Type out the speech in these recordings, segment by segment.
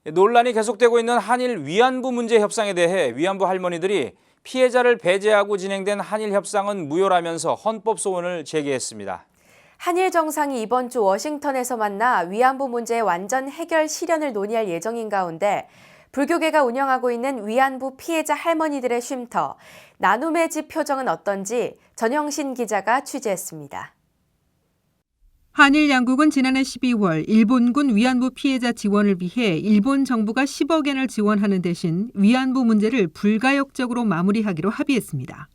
논란이 계속되고 있는 한일 위안부 문제 협상에 대해 위안부 할머니들이 피해자를 배제하고 진행된 한일 협상은 무효라면서 헌법 소원을 제기했습니다. 한일 정상이 이번 주 워싱턴에서 만나 위안부 문제의 완전 해결 실현을 논의할 예정인 가운데 불교계가 운영하고 있는 위안부 피해자 할머니들의 쉼터, 나눔의 집 표정은 어떤지 전영신 기자가 취재했습니다. 한일 양국은 지난해 12월 일본군 위안부 피해자 지원을 위해 일본 정부가 10억 엔을 지원하는 대신 위안부 문제를 불가역적으로 마무리하기로 합의했습니다.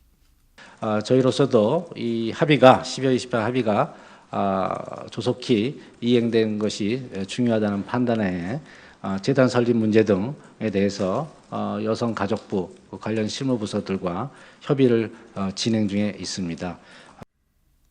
저희로서도 이 합의가 12월 28일 합의가 조속히 이행된 것이 중요하다는 판단에 재단 설립 문제 등에 대해서 여성가족부 관련 실무부서들과 협의를 진행 중에 있습니다.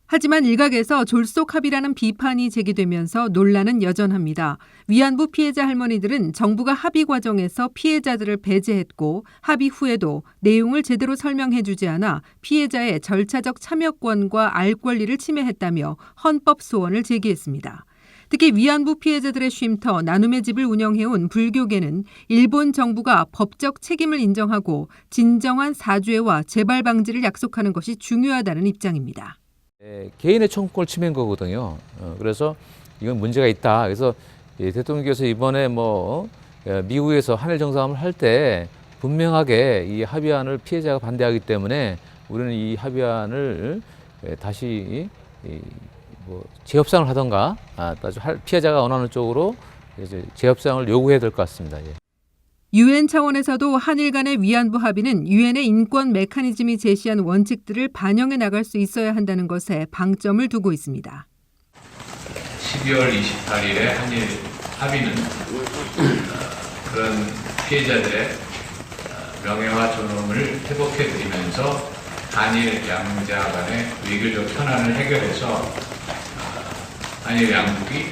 하지만 일각에서 졸속 합의라는 비판이 제기되면서 논란은 여전합니다. 위안부 피해자 할머니들은 정부가 합의 과정에서 피해자들을 배제했고 합의 후에도 내용을 제대로 설명해주지 않아 피해자의 절차적 참여권과 알 권리를 침해했다며 헌법 소원을 제기했습니다. 특히 위안부 피해자들의 쉼터 나눔의 집을 운영해온 불교계는 일본 정부가 법적 책임을 인정하고 진정한 사죄와 재발 방지를 약속하는 것이 중요하다는 입장입니다. 개인의 청구권을 침해한 거거든요. 그래서 이건 문제가 있다. 그래서 대통령께서 이번에 미국에서 한일 정상회담을 할 때 분명하게 이 합의안을 피해자가 반대하기 때문에 우리는 이 합의안을 다시 재협상을 하던가 피해자가 원하는 쪽으로 이제 재협상을 요구해야 될 것 같습니다. 유엔 차원에서도 한일 간의 위안부 합의는 유엔의 인권 메커니즘이 제시한 원칙들을 반영해 나갈 수 있어야 한다는 것에 방점을 두고 있습니다. 12월 28일에 한일 합의는 그런 피해자들의 명예와 존엄을 회복해드리면서 한일 양자 간의 외교적 현안을 해결해서 한일 양국이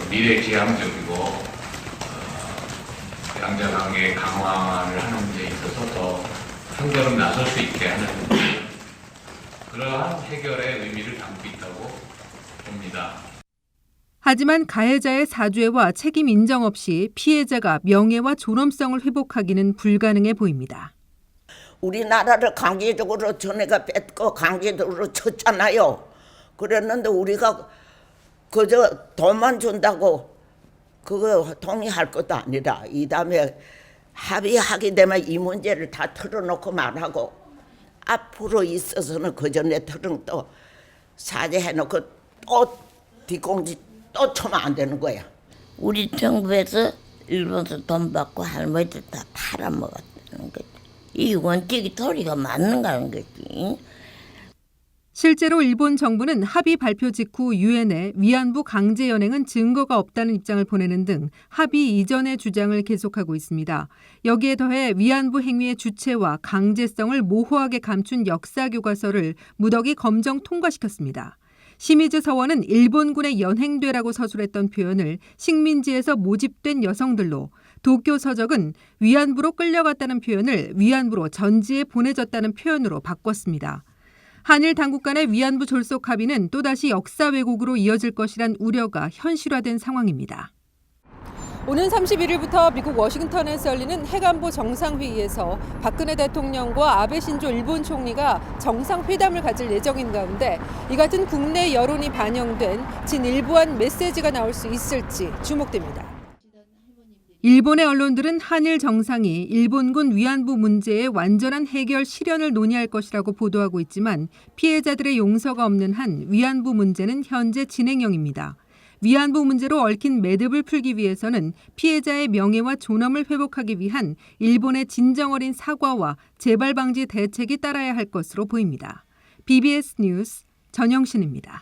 미래지향적이고 양자관계 강화를 하는 데 있어서 더 한 걸음 나설 수 있게 하는 그러한 해결의 의미를 담고 있다고 봅니다. 하지만 가해자의 사죄와 책임 인정 없이 피해자가 명예와 존엄성을 회복하기는 불가능해 보입니다. 우리나라를 강제적으로 전해가 뺏고 강제적으로 쳤잖아요. 그랬는데 우리가 그저 돈만 준다고 그거 동의할 것도 아니라 이 다음에 합의하게 되면 이 문제를 다 털어놓고 말하고 앞으로 있어서는 그 전에 털은 또 사죄해놓고 또 뒷공지 또 쳐면 안 되는 거야. 우리 정부에서 일본에서 돈 받고 할머니들 다 팔아먹었다는 거지. 이 원칙이 도리가 맞는가는 거지. 실제로 일본 정부는 합의 발표 직후 유엔에 위안부 강제 연행은 증거가 없다는 입장을 보내는 등 합의 이전의 주장을 계속하고 있습니다. 여기에 더해 위안부 행위의 주체와 강제성을 모호하게 감춘 역사 교과서를 무더기 검정 통과시켰습니다. 시미즈 서원은 일본군의 연행되라고 서술했던 표현을 식민지에서 모집된 여성들로, 도쿄 서적은 위안부로 끌려갔다는 표현을 위안부로 전지에 보내졌다는 표현으로 바꿨습니다. 한일 당국 간의 위안부 졸속 합의는 또다시 역사 왜곡으로 이어질 것이란 우려가 현실화된 상황입니다. 오는 31일부터 미국 워싱턴에서 열리는 해관보 정상회의에서 박근혜 대통령과 아베 신조 일본 총리가 정상회담을 가질 예정인 가운데 이 같은 국내 여론이 반영된 진일보한 메시지가 나올 수 있을지 주목됩니다. 일본의 언론들은 한일 정상이 일본군 위안부 문제의 완전한 해결 실현을 논의할 것이라고 보도하고 있지만 피해자들의 용서가 없는 한 위안부 문제는 현재 진행형입니다. 위안부 문제로 얽힌 매듭을 풀기 위해서는 피해자의 명예와 존엄을 회복하기 위한 일본의 진정 어린 사과와 재발 방지 대책이 따라야 할 것으로 보입니다. BBS 뉴스 전영신입니다.